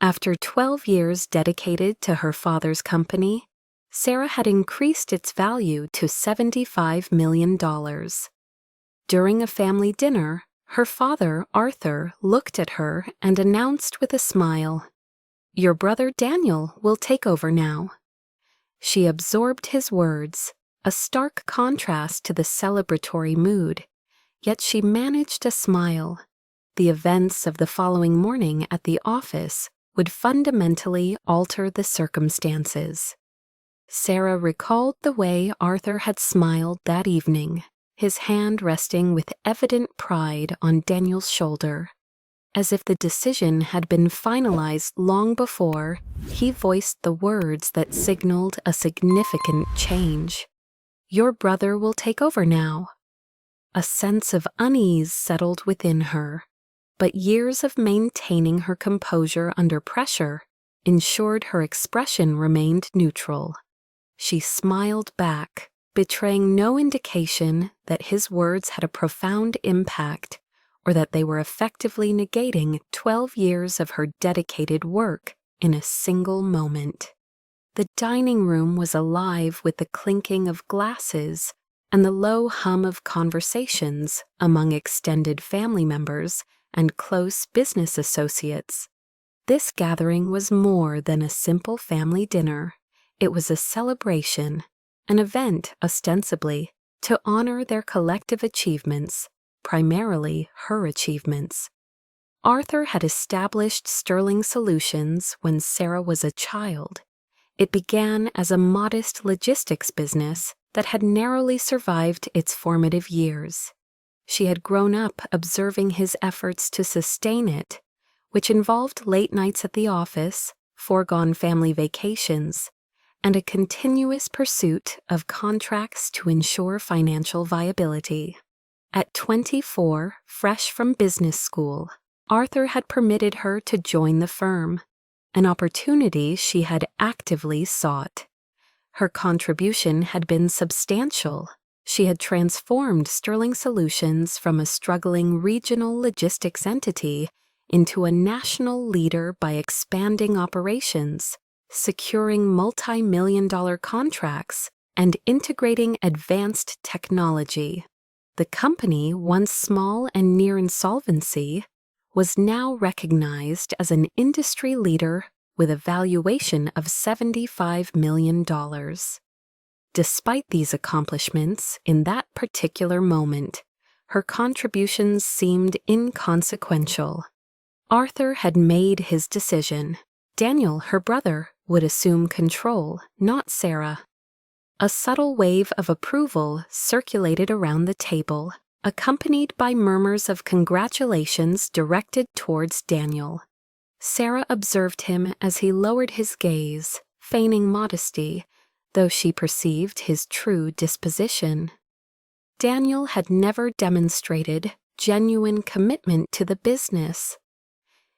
After 12 years dedicated to her father's company, Sarah had increased its value to $75 million. During a family dinner, her father, Arthur, looked at her and announced with a smile, "Your brother Daniel will take over now." She absorbed his words, a stark contrast to the celebratory mood, yet she managed a smile. The events of the following morning at the office would fundamentally alter the circumstances. Sarah recalled the way Arthur had smiled that evening, his hand resting with evident pride on Daniel's shoulder. As if the decision had been finalized long before, he voiced the words that signaled a significant change. "Your brother will take over now." A sense of unease settled within her, but years of maintaining her composure under pressure ensured her expression remained neutral. She smiled back, betraying no indication that his words had a profound impact or that they were effectively negating 12 years of her dedicated work in a single moment. The dining room was alive with the clinking of glasses and the low hum of conversations among extended family members and close business associates. This gathering was more than a simple family dinner. It was a celebration, an event ostensibly to honor their collective achievements, primarily her achievements. Arthur had established Sterling Solutions when Sarah was a child. It began as a modest logistics business that had narrowly survived its formative years. She had grown up observing his efforts to sustain it, which involved late nights at the office, foregone family vacations, and a continuous pursuit of contracts to ensure financial viability. At 24, fresh from business school, Arthur had permitted her to join the firm, an opportunity she had actively sought. Her contribution had been substantial. She had transformed Sterling Solutions from a struggling regional logistics entity into a national leader by expanding operations, securing multi-million-dollar contracts, and integrating advanced technology. The company, once small and near insolvency, was now recognized as an industry leader with a valuation of $75 million. Despite these accomplishments, in that particular moment, her contributions seemed inconsequential. Arthur had made his decision. Daniel, her brother, would assume control, not Sarah. A subtle wave of approval circulated around the table, accompanied by murmurs of congratulations directed towards Daniel. Sarah observed him as he lowered his gaze, feigning modesty, though she perceived his true disposition. Daniel had never demonstrated genuine commitment to the business.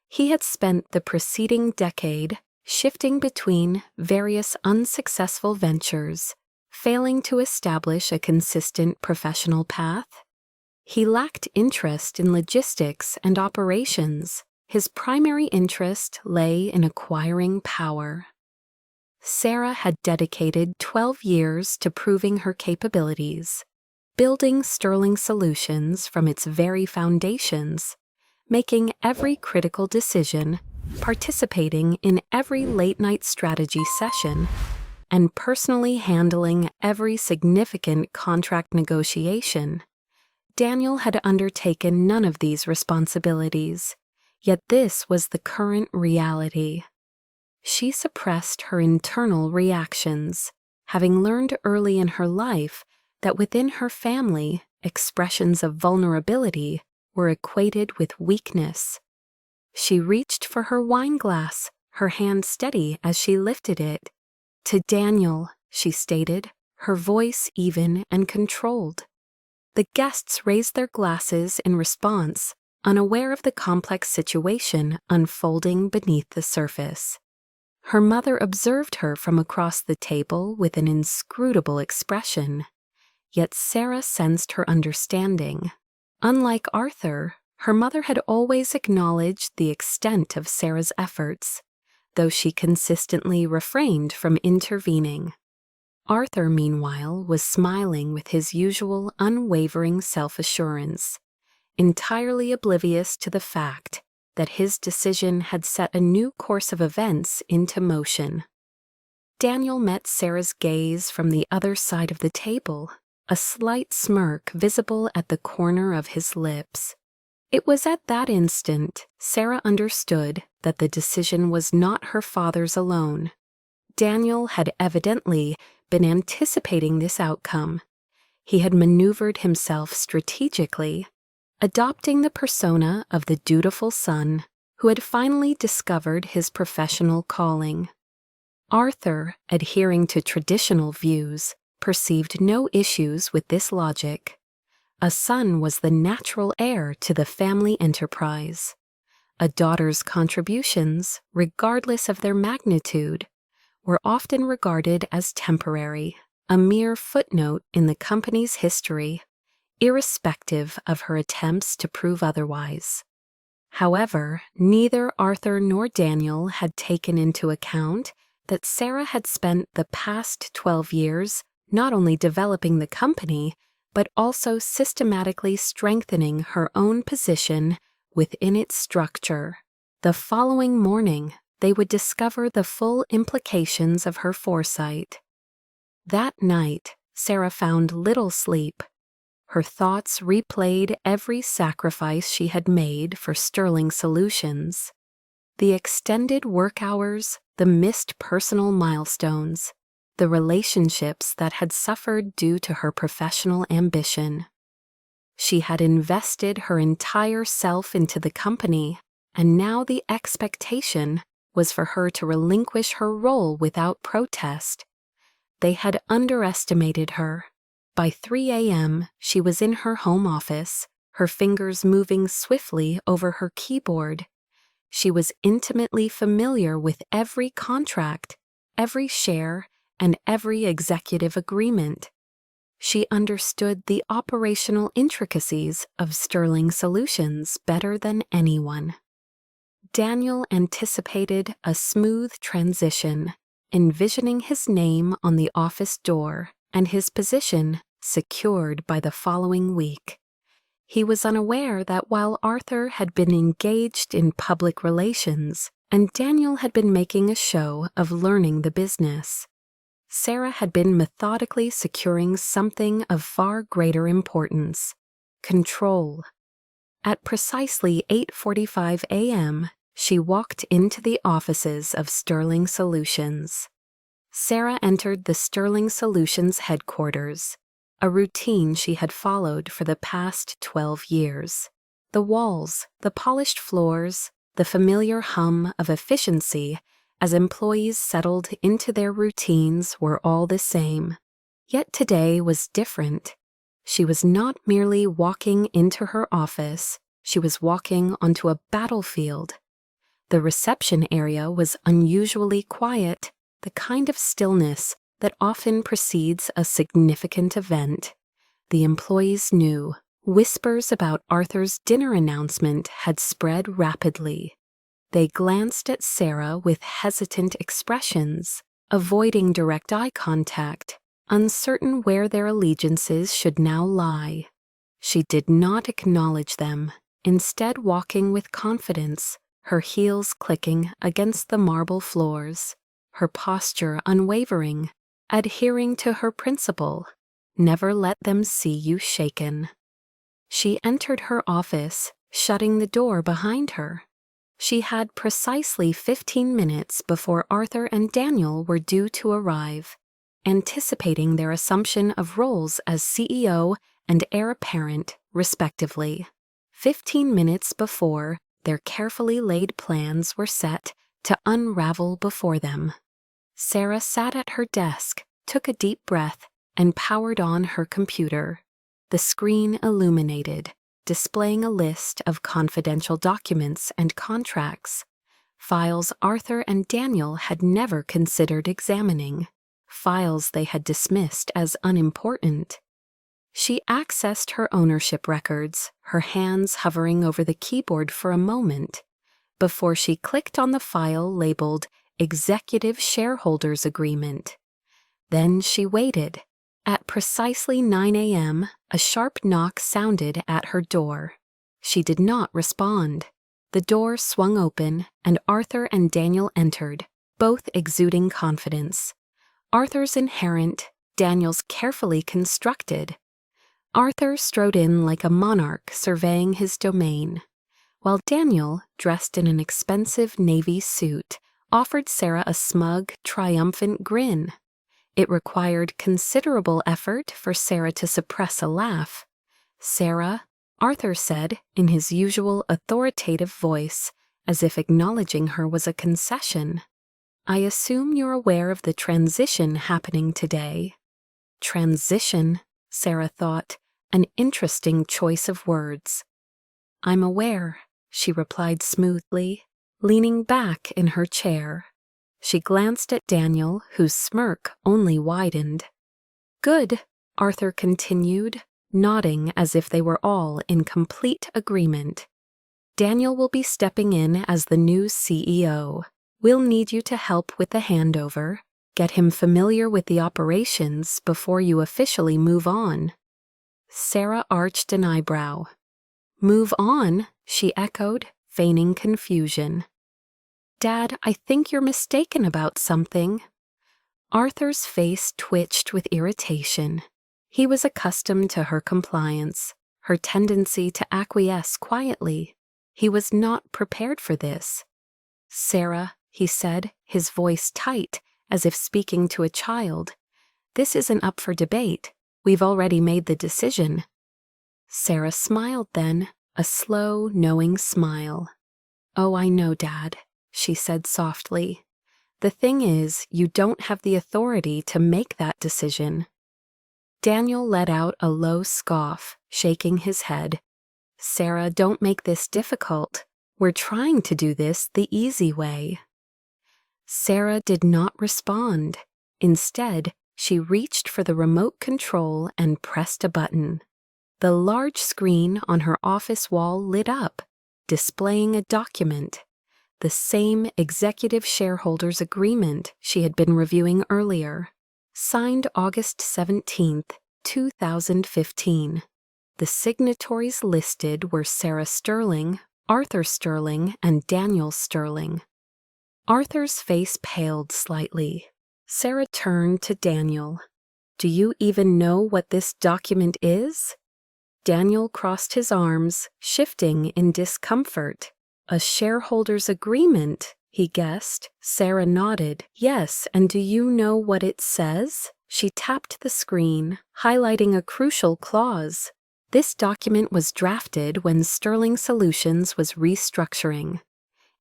He had spent the preceding decade shifting between various unsuccessful ventures, failing to establish a consistent professional path. He lacked interest in logistics and operations. His primary interest lay in acquiring power. Sarah had dedicated 12 years to proving her capabilities, building Sterling Solutions from its very foundations, making every critical decision, participating in every late-night strategy session, and personally handling every significant contract negotiation. Daniel had undertaken none of these responsibilities, yet this was the current reality. She suppressed her internal reactions, having learned early in her life that within her family, expressions of vulnerability were equated with weakness. She reached for her wine glass, her hand steady as she lifted it. "To Daniel," she stated, her voice even and controlled. The guests raised their glasses in response, unaware of the complex situation unfolding beneath the surface. Her mother observed her from across the table with an inscrutable expression, yet Sarah sensed her understanding. Unlike Arthur, her mother had always acknowledged the extent of Sarah's efforts, though she consistently refrained from intervening. Arthur, meanwhile, was smiling with his usual unwavering self-assurance, entirely oblivious to the fact that his decision had set a new course of events into motion. Daniel met Sarah's gaze from the other side of the table, a slight smirk visible at the corner of his lips. It was at that instant Sarah understood that the decision was not her father's alone. Daniel had evidently been anticipating this outcome. He had maneuvered himself strategically, adopting the persona of the dutiful son who had finally discovered his professional calling. Arthur, adhering to traditional views, perceived no issues with this logic. A son was the natural heir to the family enterprise. A daughter's contributions, regardless of their magnitude, were often regarded as temporary, a mere footnote in the company's history, irrespective of her attempts to prove otherwise. However, neither Arthur nor Daniel had taken into account that Sarah had spent the past 12 years not only developing the company, but also systematically strengthening her own position within its structure. The following morning, they would discover the full implications of her foresight. That night, Sarah found little sleep. Her thoughts replayed every sacrifice she had made for Sterling Solutions. The extended work hours, the missed personal milestones, the relationships that had suffered due to her professional ambition. She had invested her entire self into the company, and now the expectation was for her to relinquish her role without protest. They had underestimated her. By 3 a.m., she was in her home office, her fingers moving swiftly over her keyboard. She was intimately familiar with every contract, every share, and every executive agreement. She understood the operational intricacies of Sterling Solutions better than anyone. Daniel anticipated a smooth transition, envisioning his name on the office door and his position secured by the following week. He was unaware that while Arthur had been engaged in public relations and Daniel had been making a show of learning the business, Sarah had been methodically securing something of far greater importance: control. At precisely 8:45 a.m., she walked into the offices of Sterling Solutions. Sarah entered the Sterling Solutions headquarters, a routine she had followed for the past 12 years. The walls, the polished floors, the familiar hum of efficiency as employees settled into their routines were all the same. Yet today was different. She was not merely walking into her office, she was walking onto a battlefield. The reception area was unusually quiet, the kind of stillness that often precedes a significant event. The employees knew. Whispers about Arthur's dinner announcement had spread rapidly. They glanced at Sarah with hesitant expressions, avoiding direct eye contact, uncertain where their allegiances should now lie. She did not acknowledge them, instead walking with confidence, her heels clicking against the marble floors, her posture unwavering, adhering to her principle: never let them see you shaken. She entered her office, shutting the door behind her. She had precisely 15 minutes before Arthur and Daniel were due to arrive, anticipating their assumption of roles as CEO and heir apparent, respectively. 15 minutes before, their carefully laid plans were set to unravel before them. Sarah sat at her desk, took a deep breath, and powered on her computer. The screen illuminated, displaying a list of confidential documents and contracts, files Arthur and Daniel had never considered examining, files they had dismissed as unimportant. She accessed her ownership records, her hands hovering over the keyboard for a moment, before she clicked on the file labeled Executive Shareholders Agreement. Then she waited. At precisely 9 a.m., a sharp knock sounded at her door. She did not respond. The door swung open, and Arthur and Daniel entered, both exuding confidence. Arthur's inherent, Daniel's carefully constructed. Arthur strode in like a monarch surveying his domain, while Daniel, dressed in an expensive navy suit, offered Sarah a smug, triumphant grin. It required considerable effort for Sarah to suppress a laugh. "Sarah," Arthur said in his usual authoritative voice, as if acknowledging her was a concession. "I assume you're aware of the transition happening today." Transition, Sarah thought, an interesting choice of words. "I'm aware," she replied smoothly, leaning back in her chair. She glanced at Daniel, whose smirk only widened. "Good," Arthur continued, nodding as if they were all in complete agreement. "Daniel will be stepping in as the new CEO. We'll need you to help with the handover, get him familiar with the operations before you officially move on." Sarah arched an eyebrow. "Move on?" she echoed, feigning confusion. "Dad, I think you're mistaken about something." Arthur's face twitched with irritation. He was accustomed to her compliance, her tendency to acquiesce quietly. He was not prepared for this. "Sarah," he said, his voice tight, as if speaking to a child, "this isn't up for debate. We've already made the decision." Sarah smiled then, a slow, knowing smile. "Oh, I know, Dad," she said softly. "The thing is, you don't have the authority to make that decision." Daniel let out a low scoff, shaking his head. "Sarah, don't make this difficult. We're trying to do this the easy way." Sarah did not respond. Instead, she reached for the remote control and pressed a button. The large screen on her office wall lit up, displaying a document. The same Executive Shareholders Agreement she had been reviewing earlier, signed August 17th, 2015. The signatories listed were Sarah Sterling, Arthur Sterling, and Daniel Sterling. Arthur's face paled slightly. Sarah turned to Daniel. "Do you even know what this document is?" Daniel crossed his arms, shifting in discomfort. "A shareholders' agreement," he guessed. Sarah nodded. "Yes, and do you know what it says?" She tapped the screen, highlighting a crucial clause. This document was drafted when Sterling Solutions was restructuring.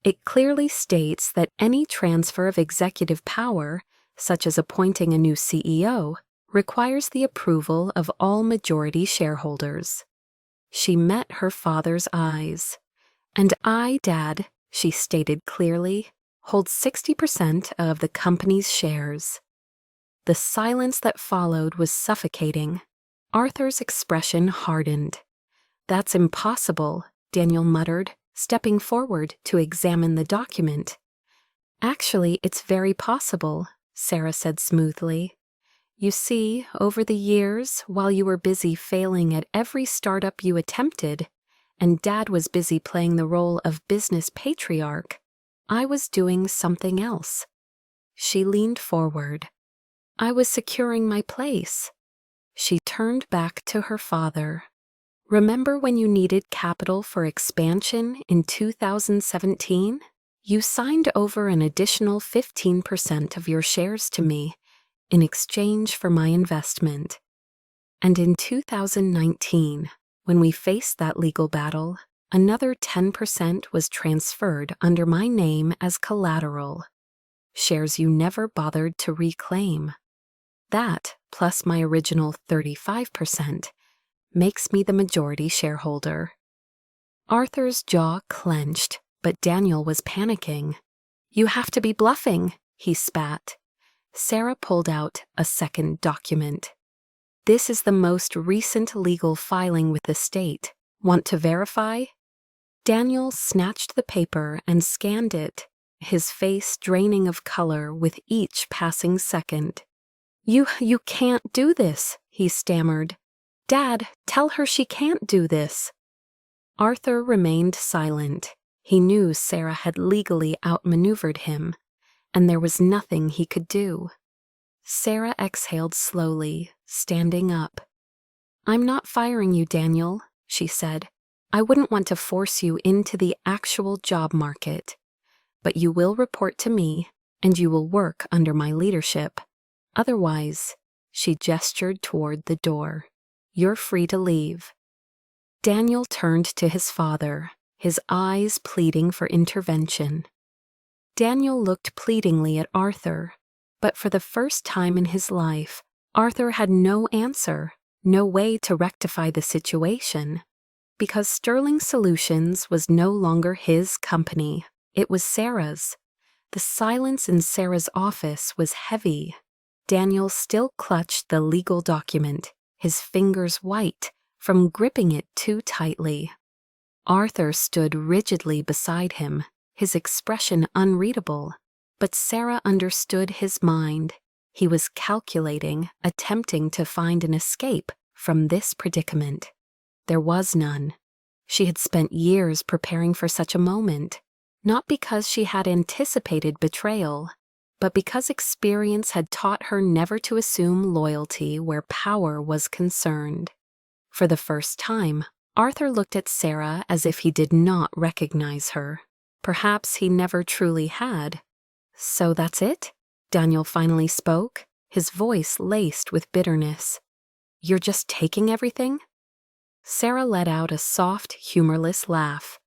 It clearly states that any transfer of executive power, such as appointing a new CEO, requires the approval of all majority shareholders. She met her father's eyes. "And I, Dad," she stated clearly, "hold 60% of the company's shares." The silence that followed was suffocating. Arthur's expression hardened. "That's impossible," Daniel muttered, stepping forward to examine the document. "Actually, it's very possible," Sarah said smoothly. "You see, over the years, while you were busy failing at every startup you attempted, and Dad was busy playing the role of business patriarch, I was doing something else." She leaned forward. "I was securing my place." She turned back to her father. "Remember when you needed capital for expansion in 2017? You signed over an additional 15% of your shares to me in exchange for my investment. And in 2019, when we faced that legal battle, another 10% was transferred under my name as collateral. Shares you never bothered to reclaim. That, plus my original 35%, makes me the majority shareholder." Arthur's jaw clenched, but Daniel was panicking. "You have to be bluffing," he spat. Sarah pulled out a second document. "This is the most recent legal filing with the state. Want to verify?" Daniel snatched the paper and scanned it. his face draining of color with each passing second. You can't do this," he stammered. "Dad, tell her she can't do this." Arthur remained silent. He knew Sarah had legally outmaneuvered him, and there was nothing he could do. Sarah exhaled slowly, standing up. "I'm not firing you, Daniel," she said. "I wouldn't want to force you into the actual job market. But you will report to me, and you will work under my leadership. Otherwise," she gestured toward the door, "you're free to leave." Daniel turned to his father, his eyes pleading for intervention. Daniel looked pleadingly at Arthur, but for the first time in his life, Arthur had no answer, no way to rectify the situation. Because Sterling Solutions was no longer his company, it was Sarah's. The silence in Sarah's office was heavy. Daniel still clutched the legal document, his fingers white from gripping it too tightly. Arthur stood rigidly beside him, his expression unreadable, but Sarah understood his mind. He was calculating, attempting to find an escape from this predicament. There was none. She had spent years preparing for such a moment, not because she had anticipated betrayal, but because experience had taught her never to assume loyalty where power was concerned. For the first time, Arthur looked at Sarah as if he did not recognize her. Perhaps he never truly had. "So that's it?" Daniel finally spoke, his voice laced with bitterness. "You're just taking everything?" Sarah let out a soft, humorless laugh.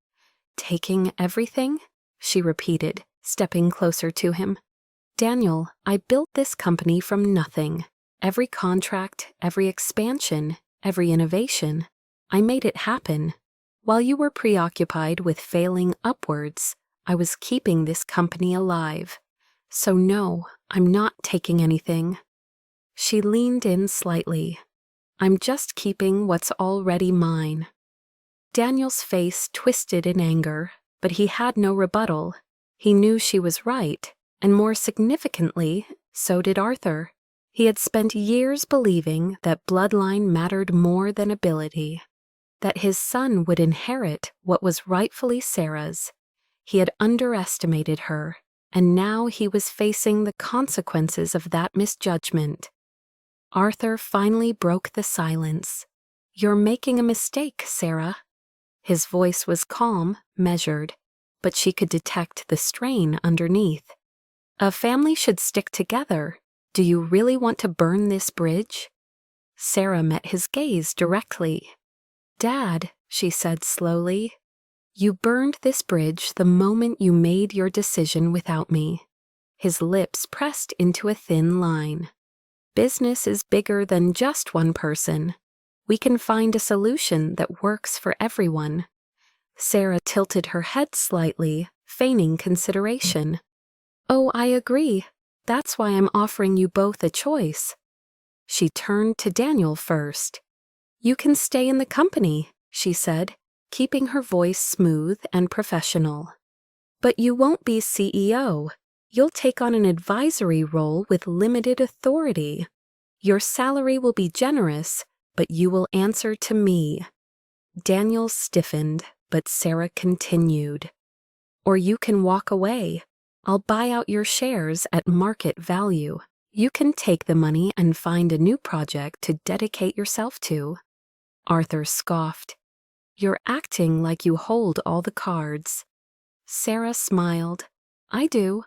"Taking everything?" she repeated, stepping closer to him. "Daniel, I built this company from nothing. Every contract, every expansion, every innovation. I made it happen. While you were preoccupied with failing upwards, I was keeping this company alive. So no, I'm not taking anything." She leaned in slightly. "I'm just keeping what's already mine." Daniel's face twisted in anger, but he had no rebuttal. He knew she was right, and more significantly, so did Arthur. He had spent years believing that bloodline mattered more than ability, that his son would inherit what was rightfully Sarah's. He had underestimated her, and now he was facing the consequences of that misjudgment. Arthur finally broke the silence. "You're making a mistake, Sarah." His voice was calm, measured, but she could detect the strain underneath. "A family should stick together. Do you really want to burn this bridge?" Sarah met his gaze directly. "Dad," she said slowly, "you burned this bridge the moment you made your decision without me." His lips pressed into a thin line. "Business is bigger than just one person. We can find a solution that works for everyone." Sarah tilted her head slightly, feigning consideration. "Oh, I agree. That's why I'm offering you both a choice." She turned to Daniel first. "You can stay in the company," she said, keeping her voice smooth and professional. "But you won't be CEO. You'll take on an advisory role with limited authority. Your salary will be generous, but you will answer to me." Daniel stiffened, but Sarah continued. "Or you can walk away. I'll buy out your shares at market value. You can take the money and find a new project to dedicate yourself to." Arthur scoffed. "You're acting like you hold all the cards." Sarah smiled. "I do."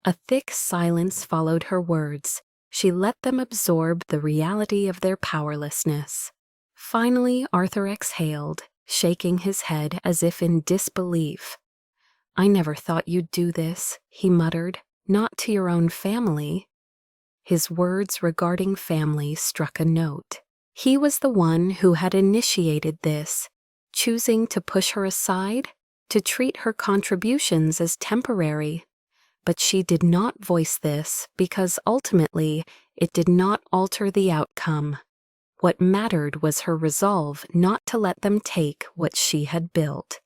A thick silence followed her words. She let them absorb the reality of their powerlessness. Finally, Arthur exhaled, shaking his head as if in disbelief. "I never thought you'd do this," he muttered. "Not to your own family." His words regarding family struck a note. He was the one who had initiated this, choosing to push her aside, to treat her contributions as temporary. But she did not voice this because ultimately it did not alter the outcome. What mattered was her resolve not to let them take what she had built.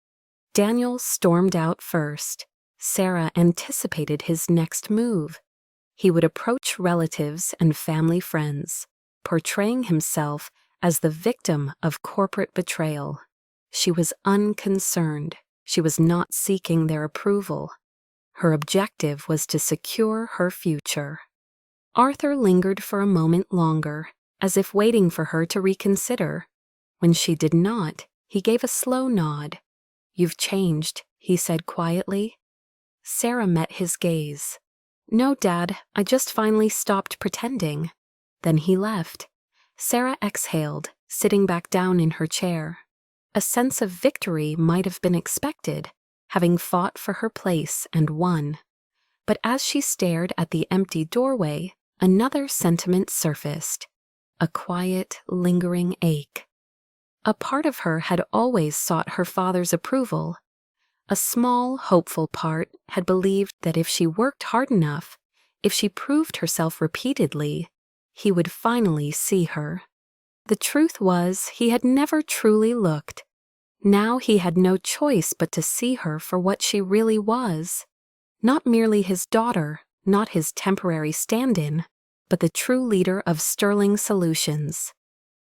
Daniel stormed out first. Sarah anticipated his next move. He would approach relatives and family friends, portraying himself as the victim of corporate betrayal. She was unconcerned. She was not seeking their approval. Her objective was to secure her future. Arthur lingered for a moment longer, as if waiting for her to reconsider. When she did not, he gave a slow nod. "You've changed," he said quietly. Sarah met his gaze. "No, Dad, I just finally stopped pretending." Then he left. Sarah exhaled, sitting back down in her chair. A sense of victory might have been expected, having fought for her place and won. But as she stared at the empty doorway, another sentiment surfaced. A quiet, lingering ache. A part of her had always sought her father's approval. A small, hopeful part had believed that if she worked hard enough, if she proved herself repeatedly, he would finally see her. The truth was, he had never truly looked. Now he had no choice but to see her for what she really was. Not merely his daughter, not his temporary stand-in, but the true leader of Sterling Solutions.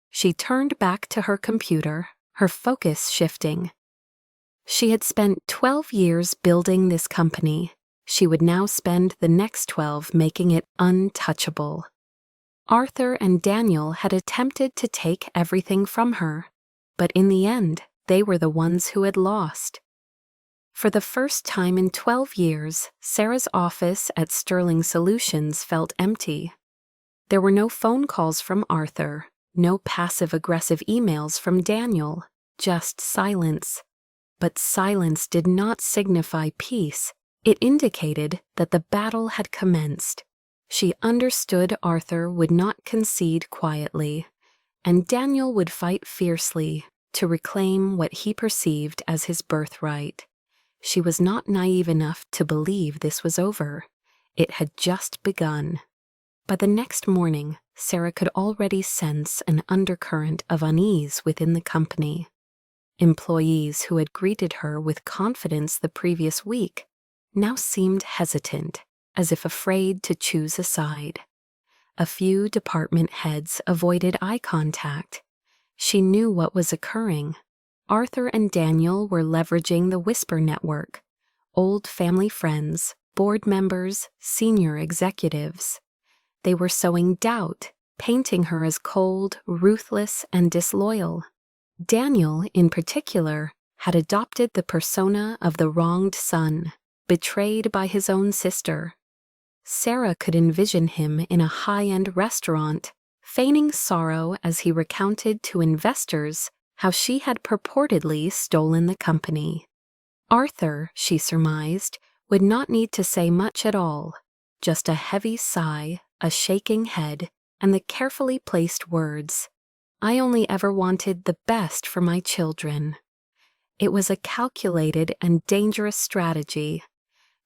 She turned back to her computer, her focus shifting. She had spent 12 years building this company. She would now spend the next 12 making it untouchable. Arthur and Daniel had attempted to take everything from her, but in the end, they were the ones who had lost. For the first time in 12 years, Sarah's office at Sterling Solutions felt empty. There were no phone calls from Arthur, no passive-aggressive emails from Daniel, just silence. But silence did not signify peace. It indicated that the battle had commenced. She understood Arthur would not concede quietly, and Daniel would fight fiercely to reclaim what he perceived as his birthright. She was not naive enough to believe this was over. It had just begun. By the next morning, Sarah could already sense an undercurrent of unease within the company. Employees who had greeted her with confidence the previous week now seemed hesitant, as if afraid to choose a side. A few department heads avoided eye contact. She knew what was occurring. Arthur and Daniel were leveraging the Whisper network, old family friends, board members, senior executives. They were sowing doubt, painting her as cold, ruthless, and disloyal. Daniel, in particular, had adopted the persona of the wronged son, betrayed by his own sister. Sarah could envision him in a high-end restaurant, feigning sorrow as he recounted to investors how she had purportedly stolen the company. Arthur, she surmised, would not need to say much at all, just a heavy sigh, a shaking head, and the carefully placed words, "I only ever wanted the best for my children." It was a calculated and dangerous strategy,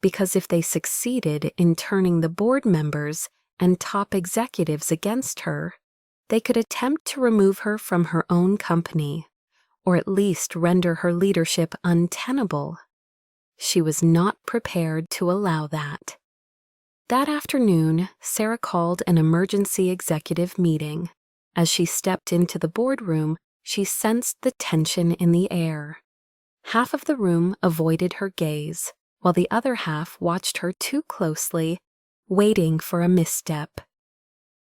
because if they succeeded in turning the board members and top executives against her, they could attempt to remove her from her own company, or at least render her leadership untenable. She was not prepared to allow that. That afternoon, Sarah called an emergency executive meeting. As she stepped into the boardroom, she sensed the tension in the air. Half of the room avoided her gaze, while the other half watched her too closely, waiting for a misstep.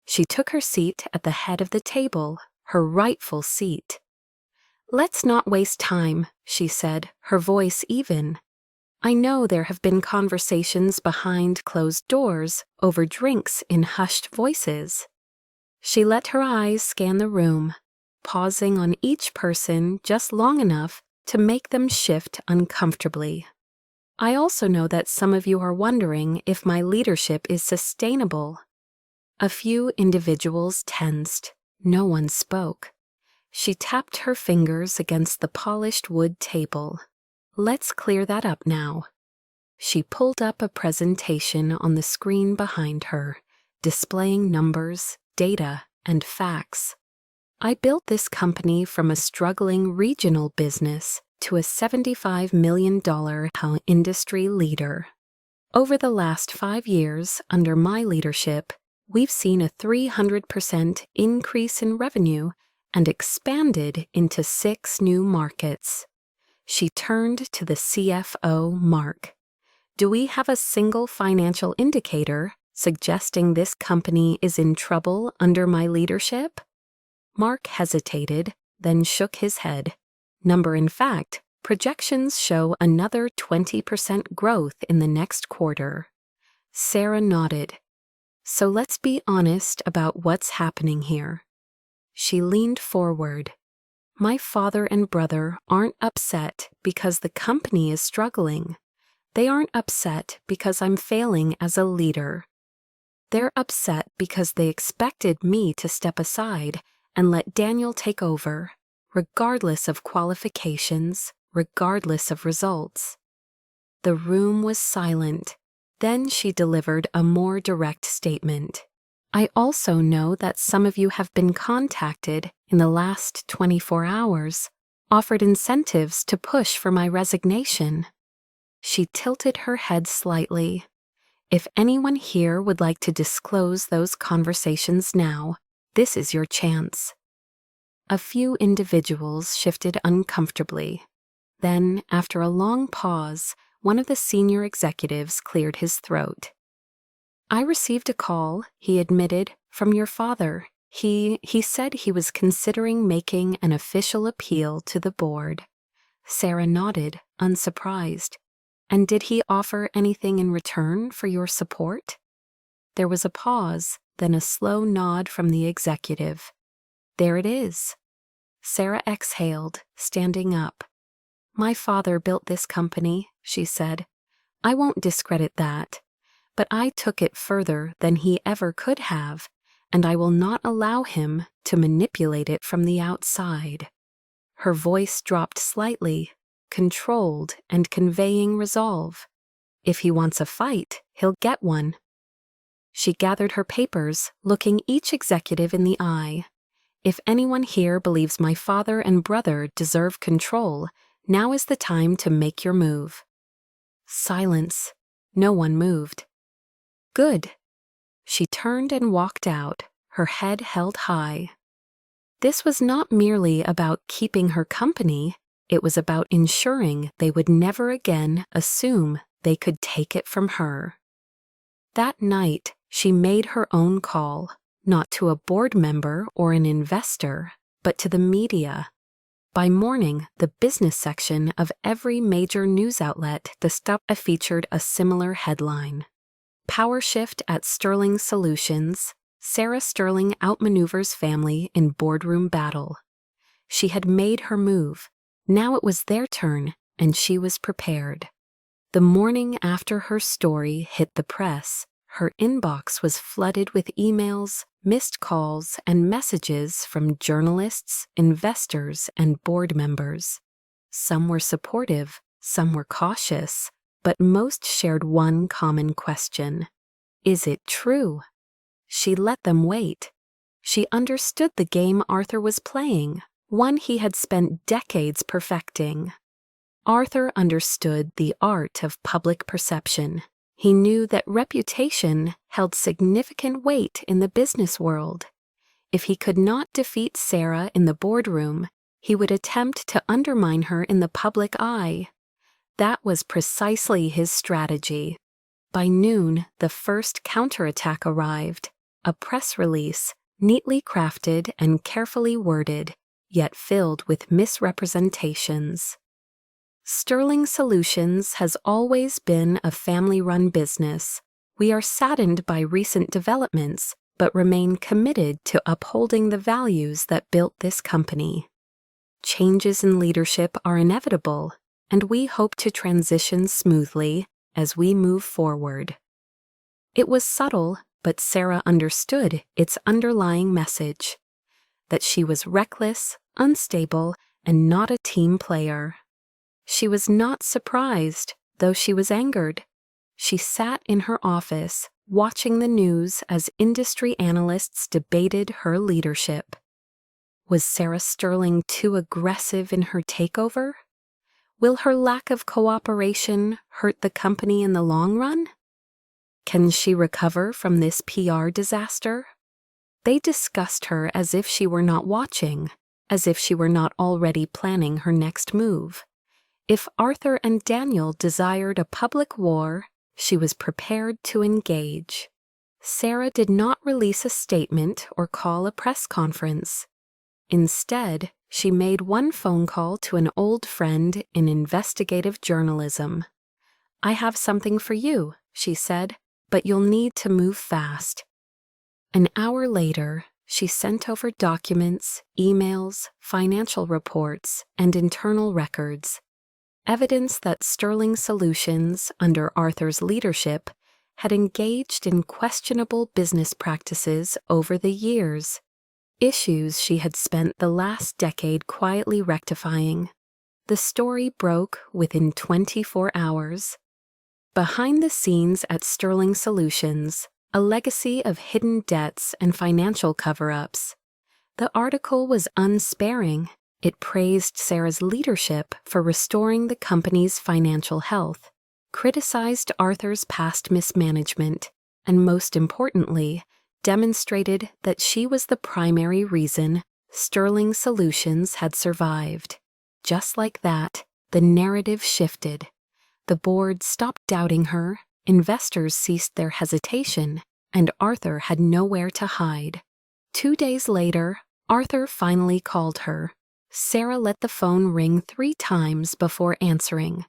She took her seat at the head of the table, her rightful seat. "Let's not waste time," she said, her voice even. "I know there have been conversations behind closed doors over drinks in hushed voices." She let her eyes scan the room, pausing on each person just long enough to make them shift uncomfortably. "I also know that some of you are wondering if my leadership is sustainable." A few individuals tensed. No one spoke. She tapped her fingers against the polished wood table. "Let's clear that up now." She pulled up a presentation on the screen behind her, displaying numbers, data, and facts. "I built this company from a struggling regional business to a $75 million industry leader. Over the last 5 years, under my leadership, we've seen a 300% increase in revenue and expanded into 6 new markets. She turned to the CFO, Mark. Do we have a single financial indicator suggesting this company is in trouble under my leadership? Mark hesitated, then shook his head. In fact, projections show another 20% growth in the next quarter. Sarah nodded. So let's be honest about what's happening here. She leaned forward. My father and brother aren't upset because the company is struggling. They aren't upset because I'm failing as a leader. They're upset because they expected me to step aside and let Daniel take over, regardless of qualifications, regardless of results. The room was silent. Then she delivered a more direct statement. I also know that some of you have been contacted in the last 24 hours, offered incentives to push for my resignation. She tilted her head slightly. If anyone here would like to disclose those conversations now, this is your chance. A few individuals shifted uncomfortably. Then, after a long pause, one of the senior executives cleared his throat. I received a call, he admitted, from your father. He said he was considering making an official appeal to the board. Sarah nodded, unsurprised. And did he offer anything in return for your support? There was a pause, then a slow nod from the executive. There it is. Sarah exhaled, standing up. My father built this company, she said. I won't discredit that. But I took it further than he ever could have, and I will not allow him to manipulate it from the outside. Her voice dropped slightly, controlled and conveying resolve. If he wants a fight, he'll get one. She gathered her papers, looking each executive in the eye. If anyone here believes my father and brother deserve control, now is the time to make your move. Silence. No one moved. Good. She turned and walked out, her head held high. This was not merely about keeping her company, it was about ensuring they would never again assume they could take it from her. That night, she made her own call, not to a board member or an investor, but to the media. By morning, the business section of every major news outlet featured a similar headline. Power shift at Sterling Solutions. Sarah Sterling outmaneuvers family in boardroom battle. She had made her move. Now it was their turn, and she was prepared. The morning after her story hit the press, her inbox was flooded with emails, missed calls, and messages from journalists, investors, and board members. Some were supportive, some were cautious, but most shared one common question. Is it true? She let them wait. She understood the game Arthur was playing, one he had spent decades perfecting. Arthur understood the art of public perception. He knew that reputation held significant weight in the business world. If he could not defeat Sarah in the boardroom, he would attempt to undermine her in the public eye. That was precisely his strategy. By noon, the first counterattack arrived, a press release, neatly crafted and carefully worded, yet filled with misrepresentations. Sterling Solutions has always been a family-run business. We are saddened by recent developments, but remain committed to upholding the values that built this company. Changes in leadership are inevitable, and we hope to transition smoothly as we move forward. It was subtle, but Sarah understood its underlying message, that she was reckless, unstable, and not a team player. She was not surprised, though she was angered. She sat in her office, watching the news as industry analysts debated her leadership. Was Sarah Sterling too aggressive in her takeover? Will her lack of cooperation hurt the company in the long run? Can she recover from this PR disaster? They discussed her as if she were not watching, as if she were not already planning her next move. If Arthur and Daniel desired a public war, she was prepared to engage. Sarah did not release a statement or call a press conference. Instead, she made one phone call to an old friend in investigative journalism. "I have something for you," she said, "but you'll need to move fast." An hour later, she sent over documents, emails, financial reports, and internal records. Evidence that Sterling Solutions, under Arthur's leadership, had engaged in questionable business practices over the years, issues she had spent the last decade quietly rectifying. The story broke within 24 hours. Behind the scenes at Sterling Solutions, a legacy of hidden debts and financial cover-ups. The article was unsparing. It praised Sarah's leadership for restoring the company's financial health, criticized Arthur's past mismanagement, and most importantly, demonstrated that she was the primary reason Sterling Solutions had survived. Just like that, the narrative shifted. The board stopped doubting her, investors ceased their hesitation, and Arthur had nowhere to hide. 2 days later, Arthur finally called her. Sarah let the phone ring 3 times before answering.